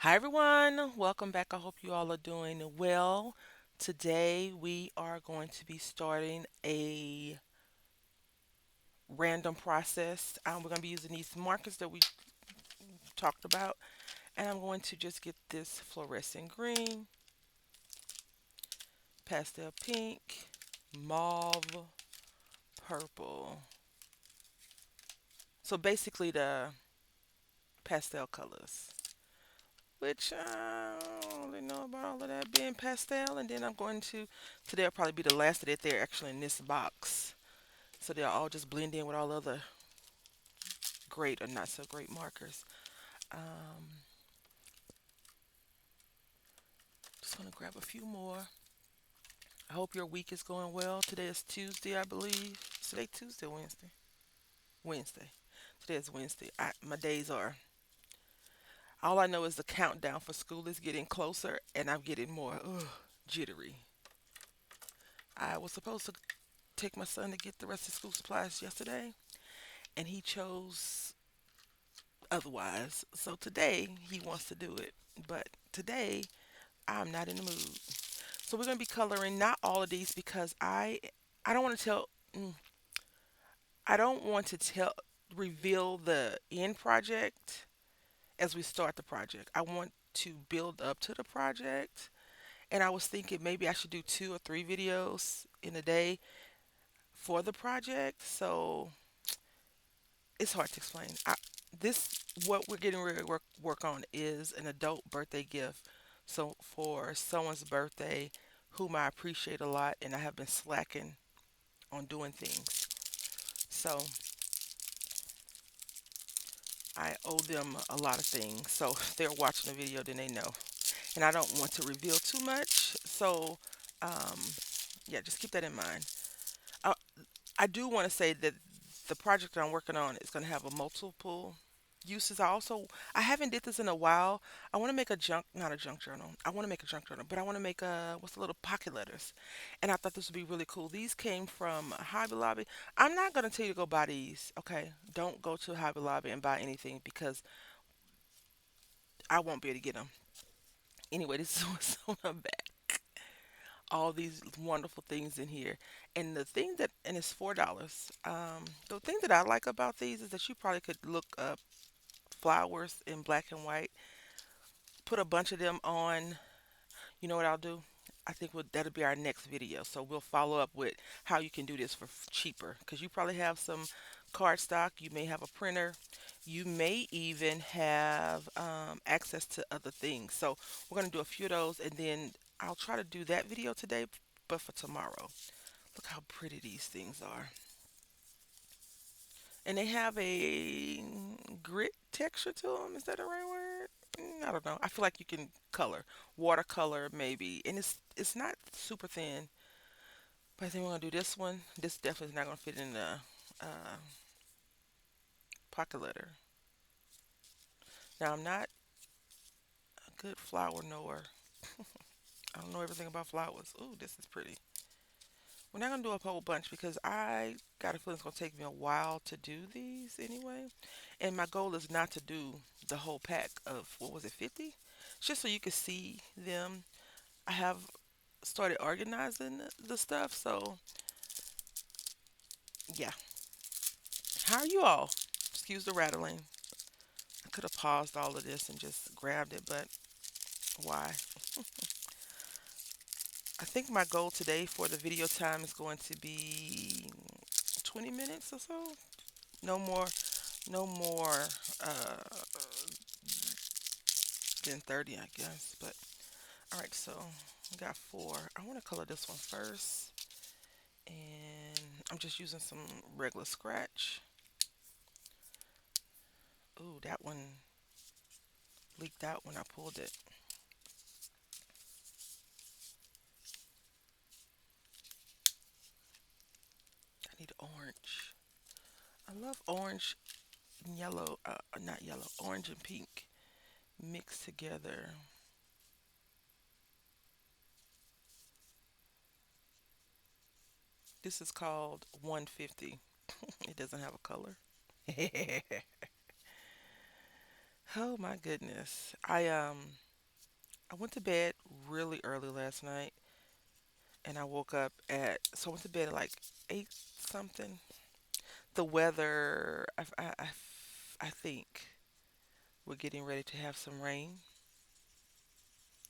Hi, everyone. Welcome back. I hope you all are doing well. Today, we are going to be starting a random process. We're going to be using these markers that we talked about, and I'm going to just get this fluorescent green, pastel pink, mauve, purple. So basically, the pastel colors, which I don't really know about all of that being pastel. And then I'm going to, today will probably be the last that they're actually in this box. So they'll all just blend in with all other great or not so great markers. Um, just gonna grab a few more. I hope your week is going well. Today is Tuesday, I believe. Is today Tuesday or Wednesday? Wednesday. Today is Wednesday. My days are. All I know is the countdown for school is getting closer, and I'm getting more jittery. I was supposed to take my son to get the rest of school supplies yesterday, and he chose otherwise. So today he wants to do it, but today I'm not in the mood. So we're going to be coloring not all of these because I don't want to tell mm, I don't want to tell reveal the end project as we start the project. I want to build up to the project, and I was thinking maybe I should do 2 or 3 videos in a day for the project. So it's hard to explain. This what we're getting ready to work on is an adult birthday gift. So for someone's birthday whom I appreciate a lot and I have been slacking on doing things. So I owe them a lot of things. So if they're watching the video, then they know. And I don't want to reveal too much. So um, yeah, just keep that in mind. I, I do want to say that the project that I'm working on is going to have a multiple uses. I haven't did this in a while. I want to make a junk, not a junk journal. I want to make a junk journal, but I want to make a what's the little pocket letters. And I thought this would be really cool. These came from Hobby Lobby. I'm not going to tell you to go buy these. Okay, don't go to Hobby Lobby and buy anything because I won't be able to get them. Anyway, this is what's on the back. All these wonderful things in here. And the thing that, and it's $4. The thing that I like about these is that you probably could look up flowers in black and white, put a bunch of them on. You know what I'll do? I think that'll be our next video. So we'll follow up with how you can do this for cheaper because you probably have some cardstock, you may have a printer, you may even have access to other things. So we're going to do a few of those and then I'll try to do that video today, but for tomorrow. Look how pretty these things are. And they have a grit texture to them. Is that the right word? I don't know. I feel like you can color, watercolor maybe, and it's not super thin. But I think we're gonna do this one. This definitely is not gonna fit in the uh, pocket letter. Now I'm not a good flower knower. I don't know everything about flowers. Ooh, this is pretty. We're not gonna do a whole bunch because I got a feeling it's gonna take me a while to do these anyway. And my goal is not to do the whole pack of what was it, 50? Just so you can see them. I have started organizing the stuff, so yeah. How are you all? Excuse the rattling. I could have paused all of this and just grabbed it, but why? I think my goal today for the video time is going to be 20 minutes or so. No more, no more uh, than 30, I guess. But all right, so we got four. I want to color this one first, and I'm just using some regular scratch. Ooh, that one leaked out when I pulled it. I need orange. I love orange and yellow, not yellow, orange and pink mixed together. This is called 150. It doesn't have a color. Oh my goodness. I went to bed really early last night and I woke up at so I went to bed at like 8 something. The weather I think we're getting ready to have some rain.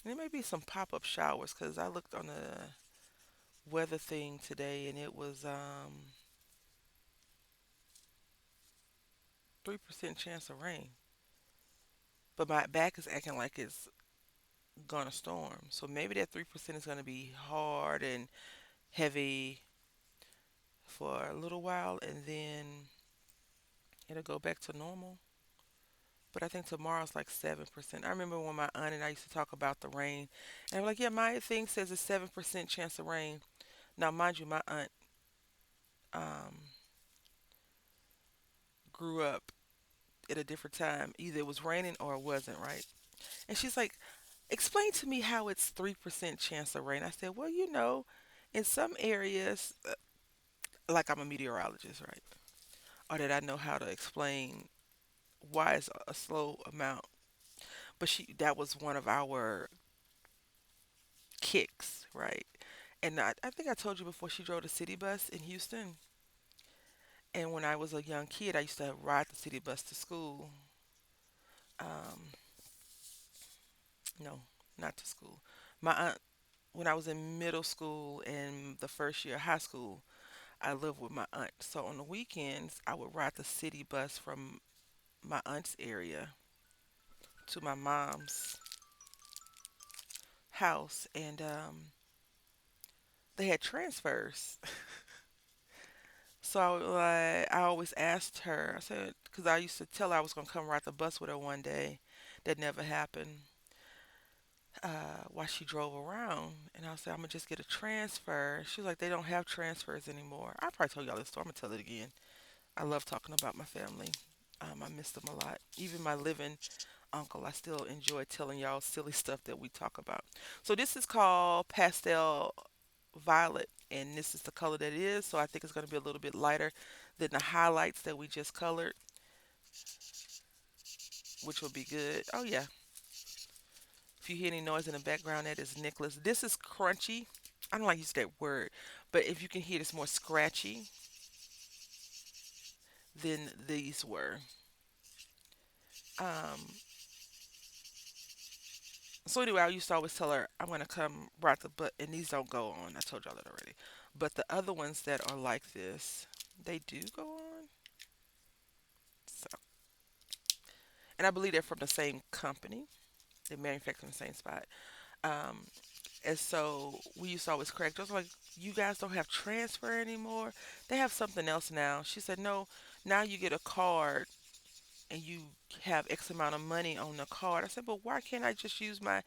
And it may be some pop-up showers cuz I looked on the weather thing today and it was 3% chance of rain. But my back is acting like it's gonna storm. So maybe that 3% is gonna be hard and heavy for a little while and then it'll go back to normal. But I think tomorrow's like 7%. I remember when my aunt and I used to talk about the rain. And I'm like, yeah, my thing says a 7% chance of rain. Now, mind you, my aunt um, grew up at a different time. Either it was raining or it wasn't, right? And she's like, explain to me how it's 3% chance of rain. I said, well, in some areas, like I'm a meteorologist, right? Or that I know how to explain why it's a slow amount. But that was one of our kicks, right? And I think I told you before she drove the city bus in Houston. And when I was a young kid, I used to ride the city bus to school. Um, no, not to school. My aunt, when I was in middle school and the first year of high school, I lived with my aunt. So on the weekends, I would ride the city bus from my aunt's area to my mom's house, and they had transfers. So I always asked her. I said because I used to tell her I was gonna come ride the bus with her one day. That never happened. While she drove around, and I said I'm gonna just get a transfer. She was like, they don't have transfers anymore. I probably told y'all this story. I'm gonna tell it again. I love talking about my family. I miss them a lot. Even my living uncle, I still enjoy telling y'all silly stuff that we talk about. So this is called pastel violet, and this is the color that it is. So I think it's going to be a little bit lighter than the highlights that we just colored, which will be good. Oh yeah, if you hear any noise in the background, that is Nicholas. This is crunchy. I don't like to use that word, but if you can hear this more scratchy than these were. Um, so anyway, I used to always tell her I'm gonna come right the but and these don't go on. I told y'all that already. But the other ones that are like this, they do go on. So, and I believe they're from the same company. They manufacture in the same spot. Um, and so we used to always crack jokes like, "You guys don't have transfer anymore. They have something else now." She said, "No, now you get a card and you have X amount of money on the card." I said, "But why can't I just use my?"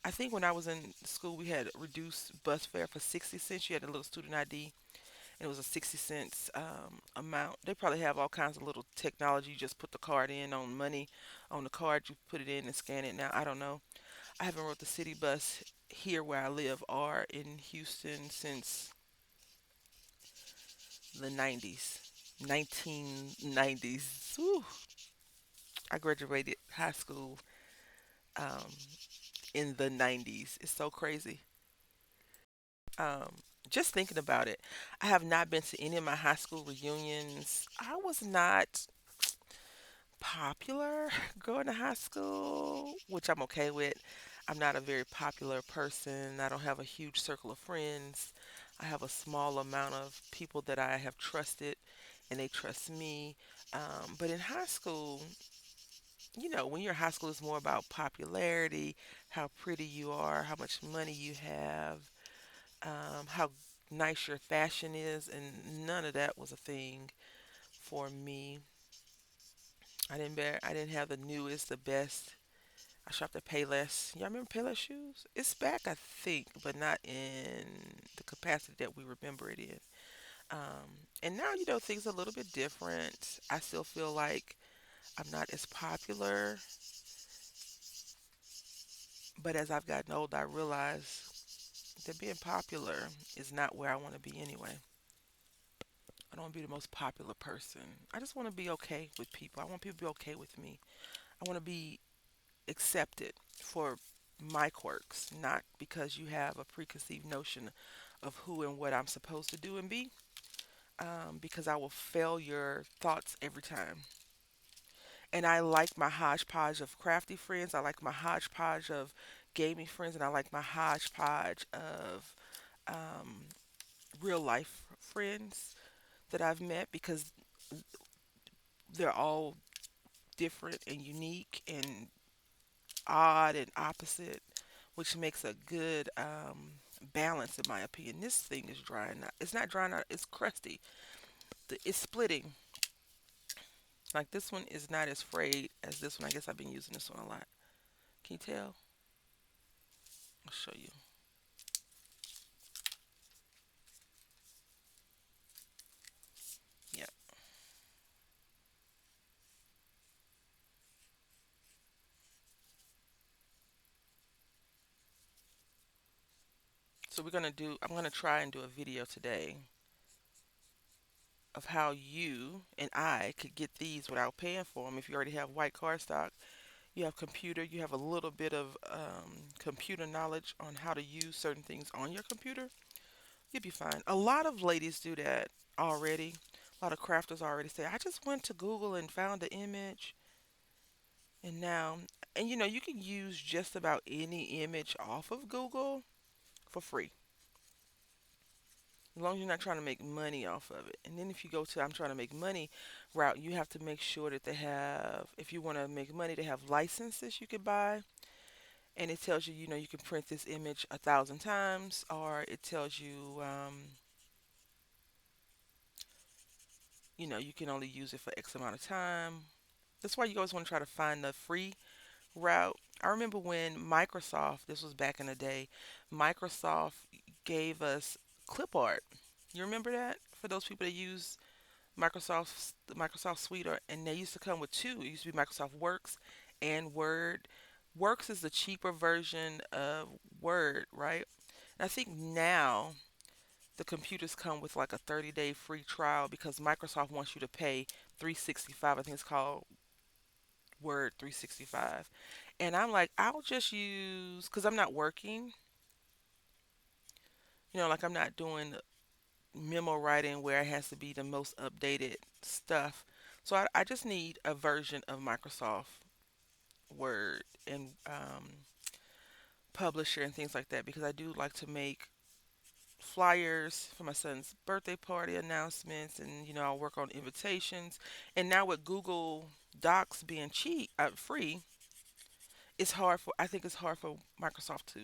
I think when I was in school, we had reduced bus fare for 60 cents. You had a little student ID, and it was a 60 cents amount. They probably have all kinds of little technology. You just put the card in on money on the card, you put it in and scan it now. I don't know. I haven't rode the city bus here where I live or in Houston since the 90s, 1990s. Whew. I graduated high school um, in the 90s. It's so crazy. Um, just thinking about it, I have not been to any of my high school reunions. I was not popular going to high school, which I'm okay with. I'm not a very popular person. I don't have a huge circle of friends. I have a small amount of people that I have trusted and they trust me. But in high school, when you're in high school, it's more about popularity, how pretty you are, how much money you have, how nice your fashion is, and none of that was a thing for me. I didn't have the newest, the best. I shopped at Payless. Y'all remember Payless shoes? It's back, I think, but not in the capacity that we remember it in. And now, things are a little bit different. I still feel like I'm not as popular, but as I've gotten older, I realize that being popular is not where I want to be anyway. I don't want to be the most popular person. I just want to be okay with people. I want people to be okay with me. I want to be accepted for my quirks, not because you have a preconceived notion of who and what I'm supposed to do and be, because I will fail your thoughts every time. And I like my hodgepodge of crafty friends. I like my hodgepodge of gaming friends, and I like my hodgepodge of um, real life friends that I've met because they're all different and unique and odd and opposite, which makes a good balance, in my opinion. This thing is drying out. It's not drying out. It's crusty. It's splitting. Like this one is not as frayed as this one. I guess I've been using this one a lot. Can you tell? I'll show you. Yeah. So we're gonna do. I'm gonna try and do a video today of how you and I could get these without paying for them. If you already have white cardstock, you have computer, you have a little bit of computer knowledge on how to use certain things on your computer, you'll be fine. A lot of ladies do that already. A lot of crafters already say, I just went to Google and found the image, and now, and you can use just about any image off of Google for free. As long as you're not trying to make money off of it. And then if you go to I'm trying to make money route, you have to make sure that they have, if you want to make money, they have licenses you could buy. And it tells you, you can print this image 1,000 times, or it tells you, you can only use it for X amount of time. That's why you always want to try to find the free route. I remember when Microsoft, this was back in the day, Microsoft gave us clip art. You remember that? For those people that use the Microsoft Suite, and they used to come with two. It used to be Microsoft Works and Word. Works is the cheaper version of Word, right? And I think now the computers come with like a 30-day free trial because Microsoft wants you to pay 365. I think it's called Word 365. And I'm like, I'll just use, because I'm not working, like I'm not doing memo writing where it has to be the most updated stuff. So I just need a version of Microsoft Word and Publisher and things like that because I do like to make flyers for my son's birthday party announcements, and I'll work on invitations. And now with Google Docs being cheap, free, I think it's hard for Microsoft to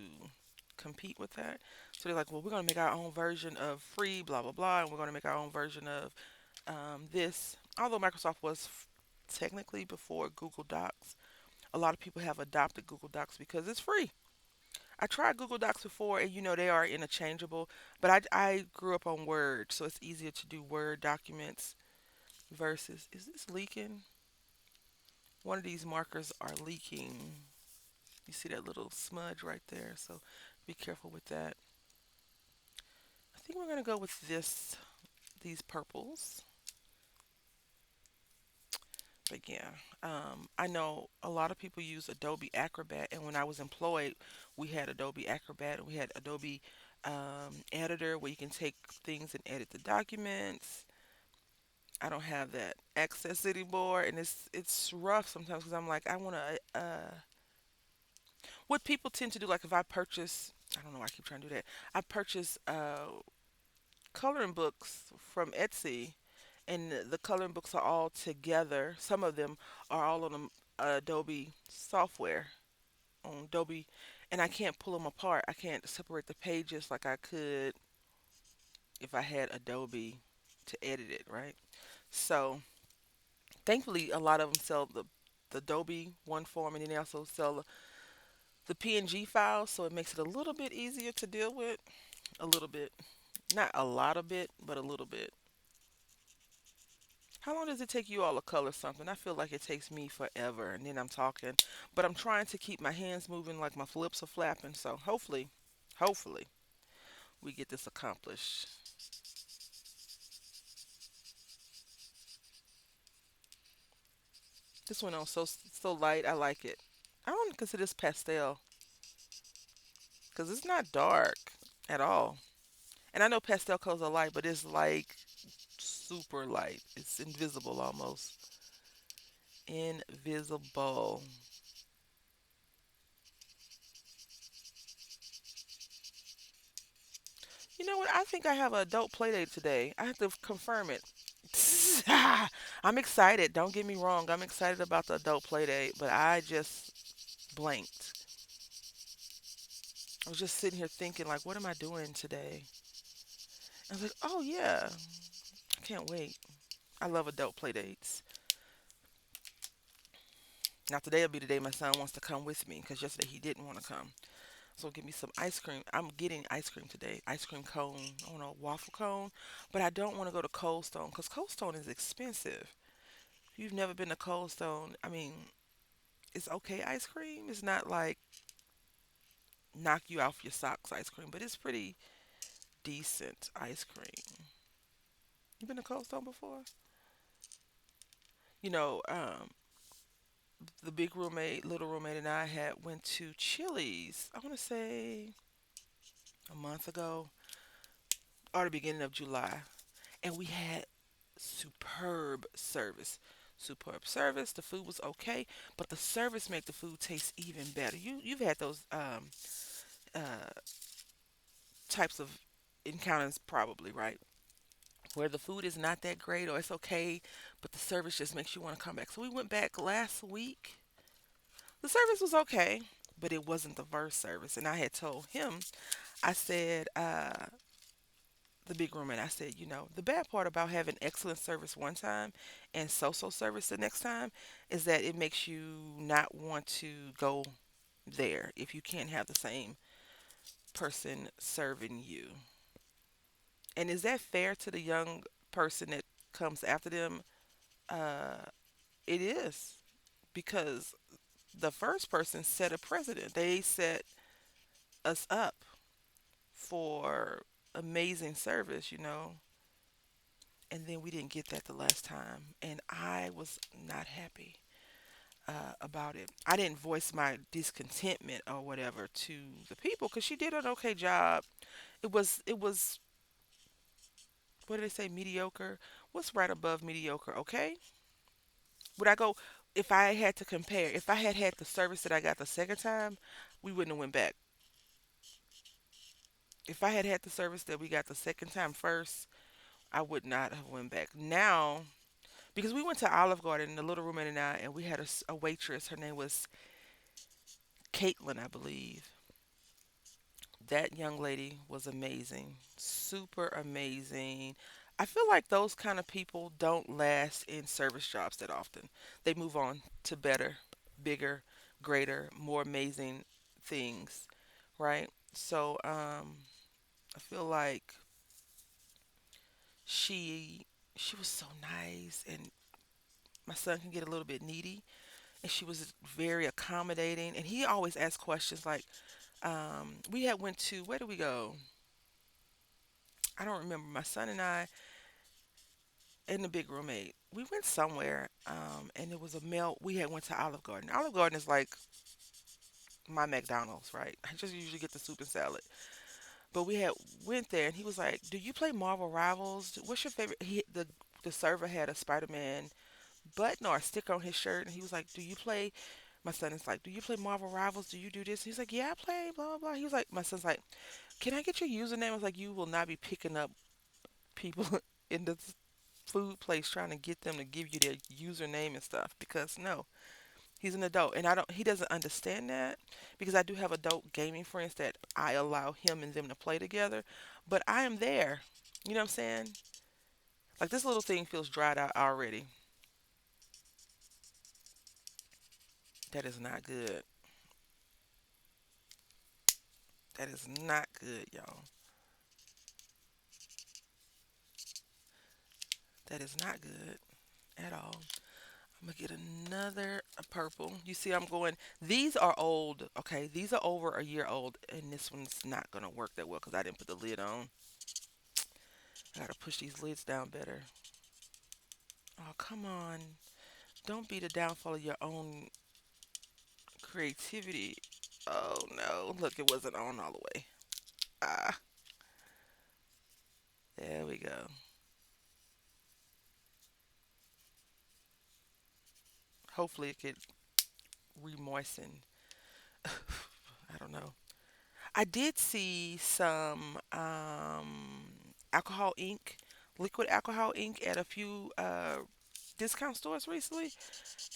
compete with that. So they're like, well, we're going to make our own version of free, blah, blah, blah, and we're going to make our own version of this. Although Microsoft was technically before Google Docs, a lot of people have adopted Google Docs because it's free. I tried Google Docs before, and they are interchangeable, but I grew up on Word, so it's easier to do Word documents versus. Is this leaking? One of these markers are leaking. You see that little smudge right there, so be careful with that. I think we're gonna go with these purples. But yeah, I know a lot of people use Adobe Acrobat, and when I was employed, we had Adobe Acrobat, and we had Adobe Editor where you can take things and edit the documents. I don't have that access anymore, and it's rough sometimes because I'm like, I want to. What people tend to do, like if I purchase, I don't know, why I keep trying to do that. I purchase coloring books from Etsy, and the coloring books are all together. Some of them are all on Adobe software on Adobe, and I can't pull them apart. I can't separate the pages like I could if I had Adobe to edit it, right? So thankfully, a lot of them sell the Adobe one form, and then they also sell the PNG files, so it makes it a little bit easier to deal with. A little bit, not a lot of bit, but a little bit. How long does it take you all to color something? I feel like it takes me forever, and then I'm talking, but I'm trying to keep my hands moving like my lips are flapping. So hopefully, we get this accomplished. This one on so light. I like it. I don't consider this pastel because it's not dark at all. And I know pastel colors are light, but it's like super light. It's invisible almost. Invisible. You know what? I think I have an adult play date today. I have to confirm it. I'm excited. Don't get me wrong. I'm excited about the adult play date, but I just blanked. I was just sitting here thinking, like, what am I doing today? I was like, oh yeah, I can't wait. I love adult play dates. Now today will be the day my son wants to come with me because yesterday he didn't want to come. So give me some ice cream. I'm getting ice cream today. Ice cream cone. I want a waffle cone, but I don't want to go to Cold Stone because Cold Stone is expensive. If you've never been to Cold Stone, I mean, it's okay ice cream. It's not like knock you off your socks ice cream, but it's pretty decent ice cream. You been to Cold Stone before? You know, the big roommate, little roommate, and I had went to Chili's. I want to say a month ago or the beginning of July, and we had superb service. Superb service. The food was okay, but the service made the food taste even better. You've had those uh, types of encounters probably, right? Where the food is not that great or it's okay, but the service just makes you want to come back. So we went back last week. The service was okay, but it wasn't the first service. And I had told him, I said, the big roommate, I said, the bad part about having excellent service one time and so-so service the next time is that it makes you not want to go there if you can't have the same person serving you. And is that fair to the young person that comes after them? Uh, it is because the first person set a precedent. They set us up for amazing service, and then we didn't get that the last time, and I was not happy about it. I didn't voice my discontentment or whatever to the people because she did an okay job. It was what do they say, mediocre? What's right above mediocre? Okay. Would I go if I had to compare? If I had had the service that I got the second time, we wouldn't have went back. If I had had the service that we got the second time first, I would not have went back. Now, because we went to Olive Garden, the little roommate and I, and we had a waitress. Her name was Caitlin, I believe. That young lady was amazing, super amazing. I feel like those kind of people don't last in service jobs that often. They move on to better, bigger, greater, more amazing things, right? So, I feel like she she was so nice, and my son can get a little bit needy, and she was very accommodating, and he always asked questions like, we had went to, where did we go? I don't remember. My son and I and the big roommate, we went somewhere, and it was a meal. We had went to Olive Garden. Olive Garden is like my McDonald's, right? I just usually get the soup and salad. But we had went there, and he was like, "Do you play Marvel Rivals? What's your favorite?" The server had a Spider-Man button or a sticker on his shirt, and he was like, "Do you play?" My son is like, "Do you play Marvel Rivals? Do you do this?" He's like, "Yeah, I play." Blah blah blah. He was like, my son's like, "Can I get your username?" I was like, "You will not be picking up people in the food place trying to get them to give you their username and stuff because no, he's an adult and I don't he doesn't understand that because I do have adult gaming friends that I allow him and them to play together, but I am there. You know what I'm saying? Like this little thing feels dried out already. That is not good. That is not good, y'all. That is not good at all. I'm gonna get another purple. You see, I'm going. These are old. Okay, these are over a year old, and this one's not gonna work that well because I didn't put the lid on. I gotta push these lids down better. Oh, come on! Don't be the downfall of your own creativity. Oh no, look, it wasn't on all the way. Ah, there we go. Hopefully it could remoisten. I don't know. I did see some alcohol ink, liquid alcohol ink at a few discount stores recently.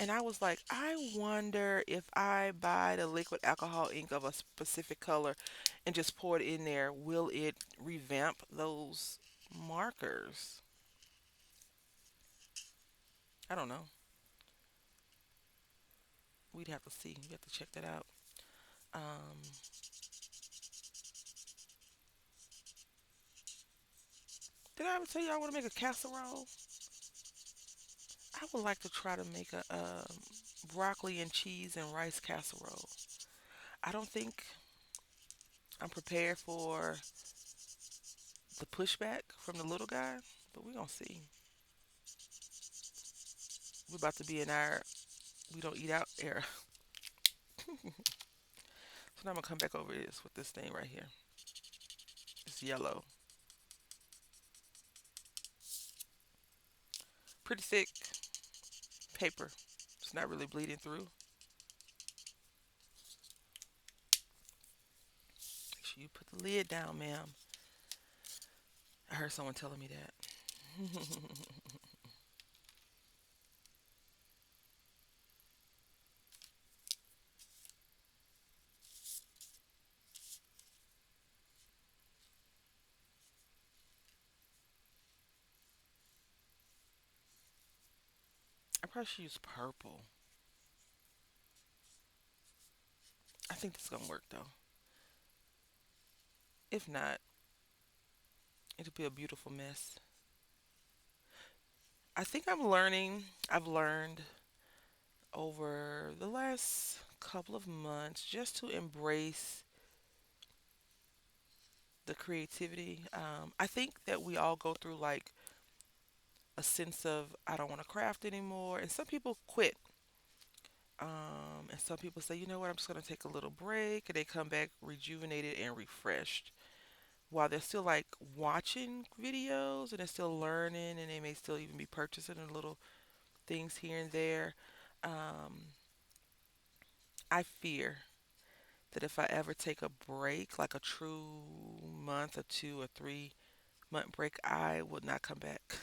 And I was like, I wonder if I buy the liquid alcohol ink of a specific color and just pour it in there, will it revamp those markers? I don't know. We'd have to see. We have to check that out. Um, did I ever tell you I want to make a casserole? I would like to try to make a broccoli and cheese and rice casserole. I don't think I'm prepared for the pushback from the little guy, but we're gonna see. We're about to be in our we don't eat out era. So now I'm gonna come back over this with this thing right here. It's yellow, pretty thick paper. It's not really bleeding through. Make sure you put the lid down, ma'am. I heard someone telling me that. I probably should use purple. I think this is gonna work though. If not, it'll be a beautiful mess. I think I've learned over the last couple of months just to embrace the creativity. I think that we all go through like a sense of I don't want to craft anymore, and some people quit. And some people say, you know what, I'm just gonna take a little break, and they come back rejuvenated and refreshed. While they're still like watching videos and they're still learning, and they may still even be purchasing a little things here and there. Um, I fear that if I ever take a break, like a true month or 2 or 3 month break, I would not come back.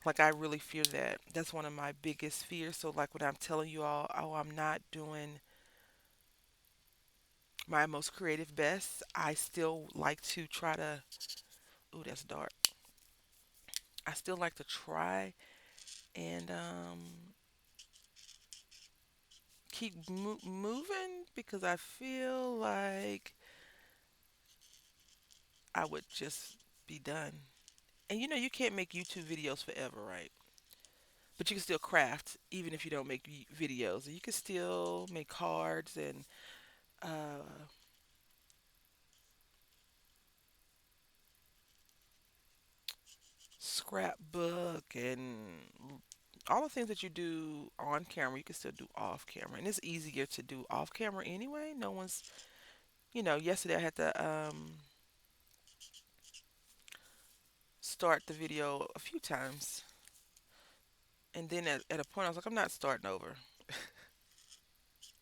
Like I really fear that. That's one of my biggest fears. So like when I'm telling you all, oh, I'm not doing my most creative best, I still like to try to. Ooh, that's dark. I still like to try and keep moving because I feel like I would just be done. And you know, you can't make YouTube videos forever, right? But you can still craft even if you don't make videos. You can still make cards and uh, scrapbook and all the things that you do on camera, you can still do off camera. And it's easier to do off camera anyway. No one's, yesterday I had to start the video a few times. And then at a point, I was like, I'm not starting over.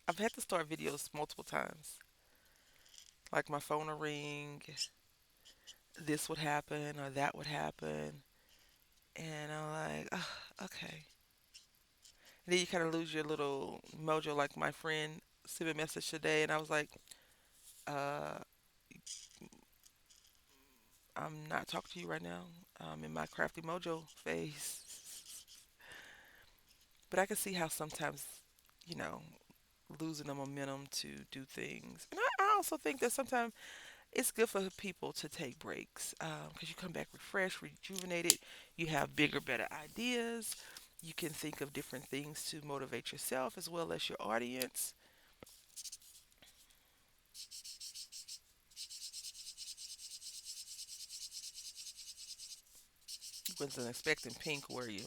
I've had to start videos multiple times. Like my phone will ring, this would happen or that would happen. And I'm like, oh, okay. And then you kind of lose your little mojo. Like my friend sent me a message today, and I was like, uh, I'm not talking to you right now. I'm in my crafty mojo phase. But I can see how sometimes, you know, losing the momentum to do things. And I also think that sometimes it's good for people to take breaks because you come back refreshed, rejuvenated. You have bigger, better ideas. You can think of different things to motivate yourself as well as your audience. You wasn't expecting pink, were you?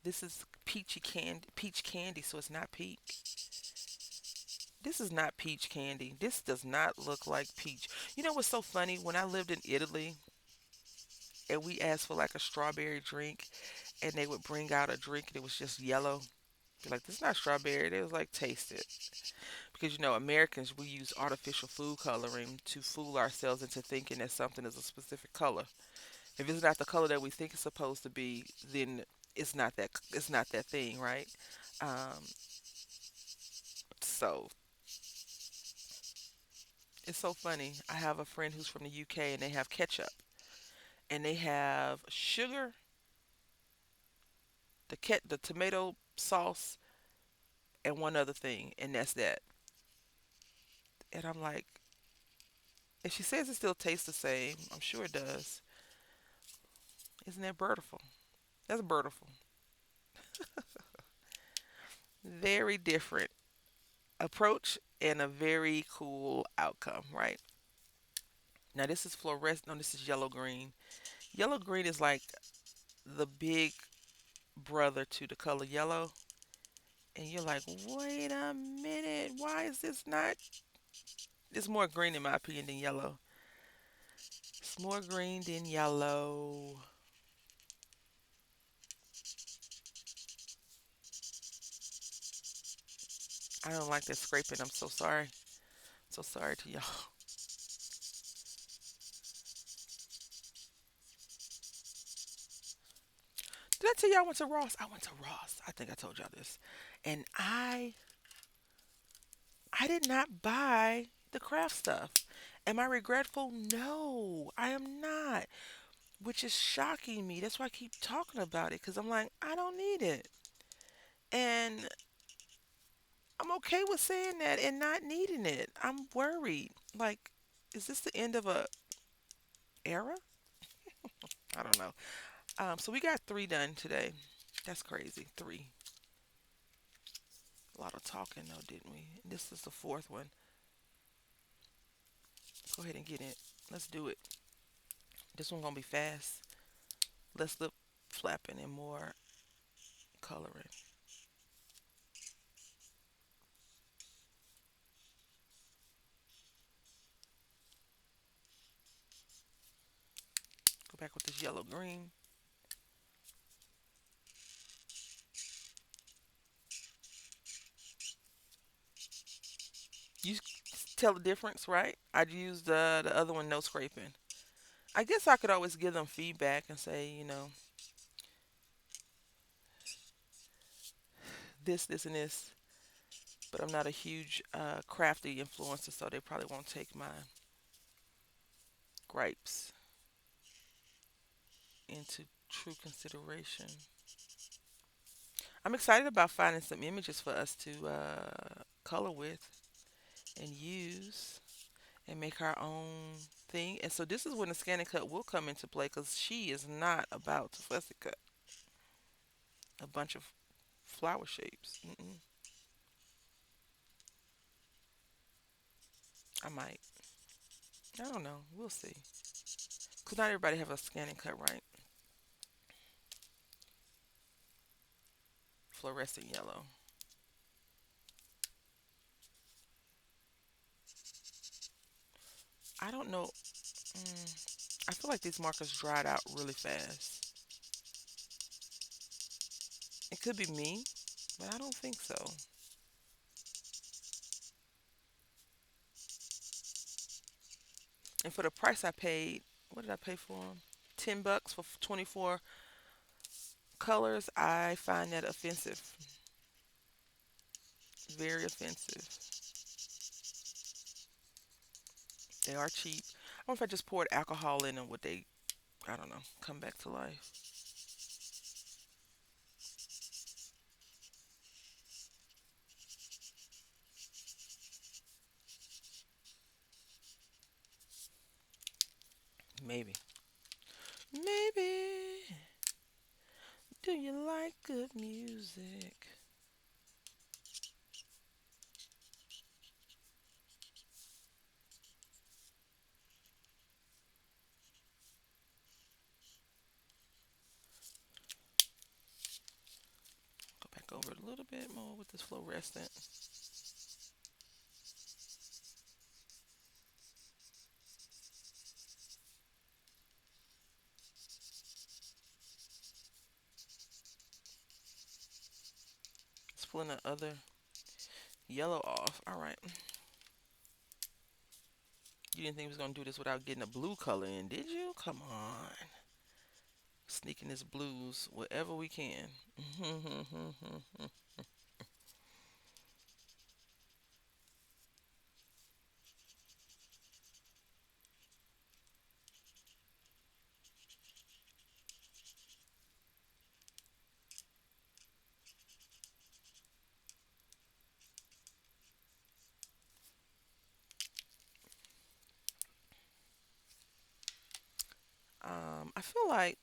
This is peach candy, so it's not peach. This is not peach candy. This does not look like peach. You know what's so funny? When I lived in Italy and we asked for like a strawberry drink, and they would bring out a drink and it was just yellow. They're like, this is not strawberry. They was like, taste it. Because you know, Americans, we use artificial food coloring to fool ourselves into thinking that something is a specific color. If it's not the color that we think it's supposed to be, then it's not that thing, right? Um, so it's so funny. I have a friend who's from the UK and they have ketchup and they have sugar, the tomato sauce, and one other thing, and that's that. And I'm like, and she says it still tastes the same. I'm sure it does. Isn't that beautiful? That's beautiful. Very different approach and a very cool outcome, right? Now this is fluorescent. No, this is yellow green. Yellow green is like the big brother to the color yellow. And you're like, wait a minute, why is this not? It's more green in my opinion than yellow. It's more green than yellow. I don't like that scraping. I'm so sorry. So sorry to y'all. Did I tell you I went to Ross? I went to Ross. I think I told y'all this. And I did not buy the craft stuff. Am I regretful? No, I am not. Which is shocking me. That's why I keep talking about it because I'm like, I don't need it. And I'm okay with saying that and not needing it. I'm worried. Like, is this the end of a era? I don't know. So we got three done today. That's crazy. Three. A lot of talking though, didn't we? This is the fourth one. Go ahead and get it. Let's do it. This one gonna be fast. Less lip flapping and more coloring. Go back with this yellow green. You tell the difference, right? I'd use the other one, no scraping. I guess I could always give them feedback and say, this, and this. But I'm not a huge crafty influencer, so they probably won't take my gripes into true consideration. I'm excited about finding some images for us to color with and use and make our own thing. And so this is when the scan and cut will come into play because she is not about to fussy cut a bunch of flower shapes. Mm-mm. I might. I don't know. We'll see. Because not everybody have a scan and cut right. Fluorescent yellow. I don't know. I feel like these markers dried out really fast. It could be me, but I don't think so. And for the price I paid, what did I pay for them? $10 for 24 colors. I find that offensive. Very offensive. They are cheap. I wonder if I just poured alcohol in them, would they, I don't know, come back to life? Maybe. Maybe. Do you like good music? Go a little bit more with this fluorescent. It's pulling the other yellow off. All right. You didn't think we was gonna do this without getting a blue color in, did you? Come on. Sneaking this blues wherever we can. I feel like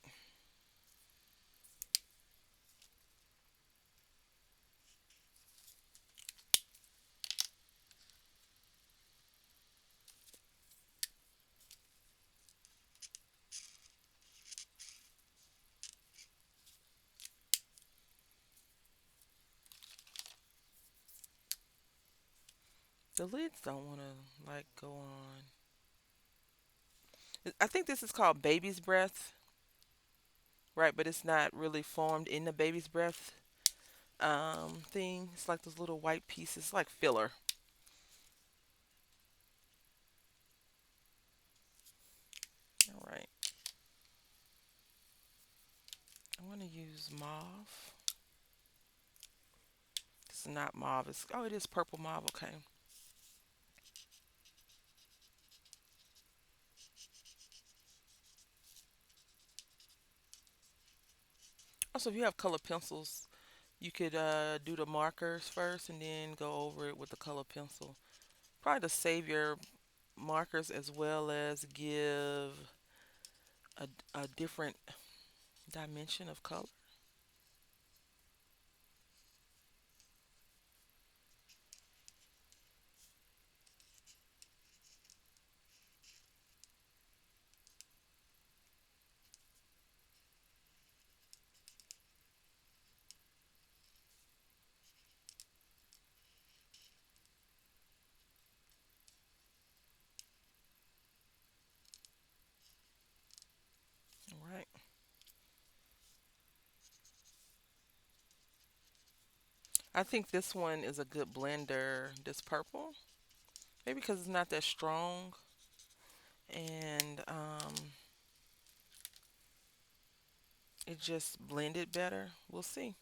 the lids don't want to like go on. I think this is called baby's breath, right? But it's not really formed in the baby's breath thing. It's like those little white pieces, like filler. All right. I want to use mauve. It's not mauve. It's, oh, it is purple mauve. Okay. Also, if you have color pencils, you could do the markers first and then go over it with the color pencil. Probably to save your markers as well as give a different dimension of color. All right. I think this one is a good blender, this purple. Maybe because it's not that strong and it just blended better. We'll see.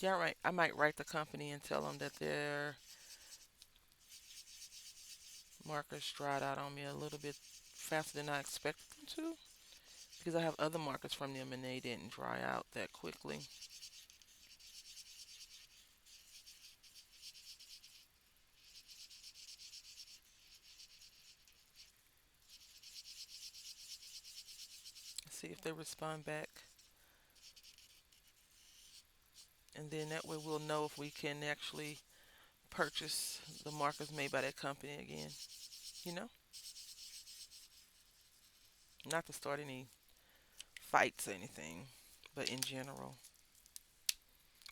Yeah, right. I might write the company and tell them that their markers dried out on me a little bit faster than I expected them to. Because I have other markers from them and they didn't dry out that quickly. See if they respond back. And then that way we'll know if we can actually purchase the markers made by that company again. You know? Not to start any fights or anything, but in general.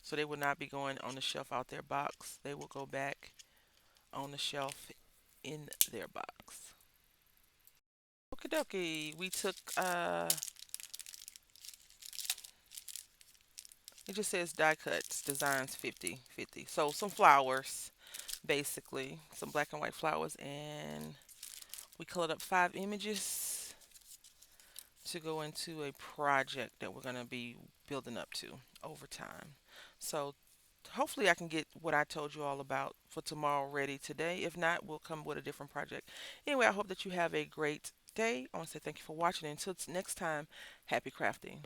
So they will not be going on the shelf out their box. They will go back on the shelf in their box. Okie dokie. We took it just says die cuts, designs 50/50. So some flowers, basically. Some black and white flowers and we colored up 5 images to go into a project that we're going to be building up to over time. So hopefully I can get what I told you all about for tomorrow ready today. If not, we'll come with a different project. Anyway, I hope that you have a great day. I want to say thank you for watching. Until next time, happy crafting.